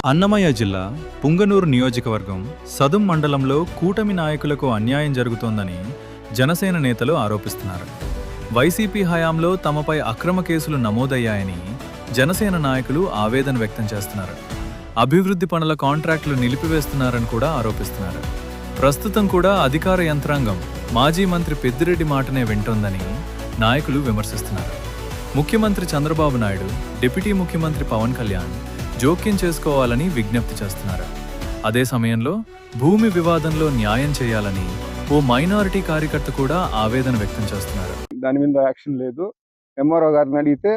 అన్నమయ్య జిల్లా పుంగనూరు నియోజకవర్గం సదుం మండలంలో కూటమి నాయకులకు అన్యాయం జరుగుతోందని జనసేన నేతలు ఆరోపిస్తున్నారు. వైసీపీ హయాంలో తమపై అక్రమ కేసులు నమోదయ్యాయని జనసేన నాయకులు ఆవేదన వ్యక్తం చేస్తున్నారు. అభివృద్ధి పనుల కాంట్రాక్టులు నిలిపివేస్తున్నారని కూడా ఆరోపిస్తున్నారు. ప్రస్తుతం కూడా అధికార యంత్రాంగం మాజీ మంత్రి పెద్దిరెడ్డి మాటనే వింటోందని నాయకులు విమర్శిస్తున్నారు. ముఖ్యమంత్రి చంద్రబాబు నాయుడు, డిప్యూటీ ముఖ్యమంత్రి పవన్ కళ్యాణ్ జోక్యం చేసుకోవాలని విజ్ఞప్తి చేస్తున్నారు. అదే సమయంలో భూమి వివాదంలో న్యాయం చేయాలని ఓ మైనారిటీ కార్యకర్త కూడా ఆవేదన వ్యక్తం చేస్తున్నారు. దాని మీద యాక్షన్ లేదు. ఎంఆర్ఓ గారిని అడిగితే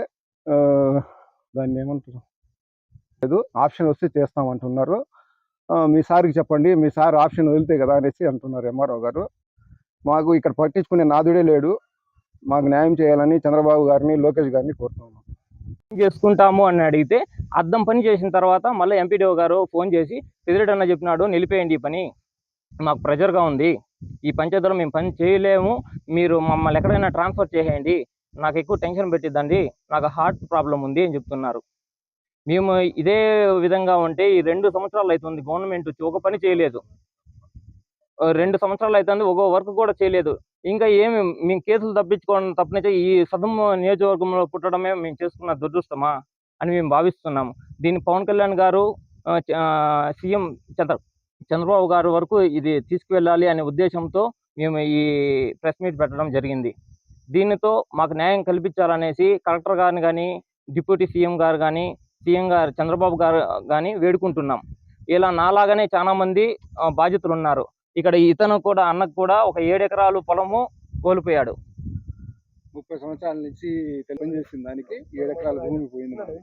దాన్ని ఏమంటారు లేదు, ఆప్షన్ వస్తే చేస్తామంటున్నారు. మీ సార్కి చెప్పండి, మీ సార్ ఆప్షన్ వదిలితే కదా అనేసి అంటున్నారు ఎంఆర్ఓ గారు. మాకు ఇక్కడ పట్టించుకునే నాదుడే లేడు. మాకు న్యాయం చేయాలని చంద్రబాబు గారిని, లోకేష్ గారిని కోరుతున్నాం. చేసుకుంటాము అని అడిగితే అద్దం పని చేసిన తర్వాత మళ్ళీ ఎంపీడీఓ గారు ఫోన్ చేసి పెద్దిరెడ్డి అన్న చెప్పినాడు, నిలిపేయండి ఈ పని, మాకు ప్రెజర్గా ఉంది, ఈ పంచాయతీలో మేము పని చేయలేము, మీరు మమ్మల్ని ఎక్కడైనా ట్రాన్స్ఫర్ చేసేయండి, నాకు ఎక్కువ టెన్షన్ పెట్టిద్దండి, నాకు హార్ట్ ప్రాబ్లం ఉంది అని చెప్తున్నారు. మేము ఇదే విధంగా ఉంటే ఈ 2 సంవత్సరాలు అవుతుంది గవర్నమెంట్ ఒక పని చేయలేదు. 2 సంవత్సరాలు అవుతుంది, ఒక వర్క్ కూడా చేయలేదు. ఇంకా ఏమి మేము కేసులు తప్పించుకోవడం తప్పనిచ్చే ఈ సదుం నియోజకవర్గంలో పుట్టడమే మేము చేసుకున్న దురదృష్టమా అని మేము భావిస్తున్నాము. దీన్ని పవన్ కళ్యాణ్ గారు, సీఎం చంద్రబాబు గారు వరకు ఇది తీసుకువెళ్ళాలి అనే ఉద్దేశంతో మేము ఈ ప్రెస్ మీట్ పెట్టడం జరిగింది. దీనితో మాకు న్యాయం కల్పించాలనేసి కలెక్టర్ గారిని కానీ, డిప్యూటీ సీఎం గారు కానీ, సీఎం గారు చంద్రబాబు గారు కానీ వేడుకుంటున్నాం. ఇలా నాలాగానే చాలా మంది బాధితులు ఉన్నారు. ఇక్కడ ఇతను కూడా, అన్నకు కూడా ఒక 7 ఎకరాలు పొలము కోల్పోయాడు. 30 సంవత్సరాల నుంచి పనిచేసిన దానికి 7 ఎకరాల భూమి పోయింది.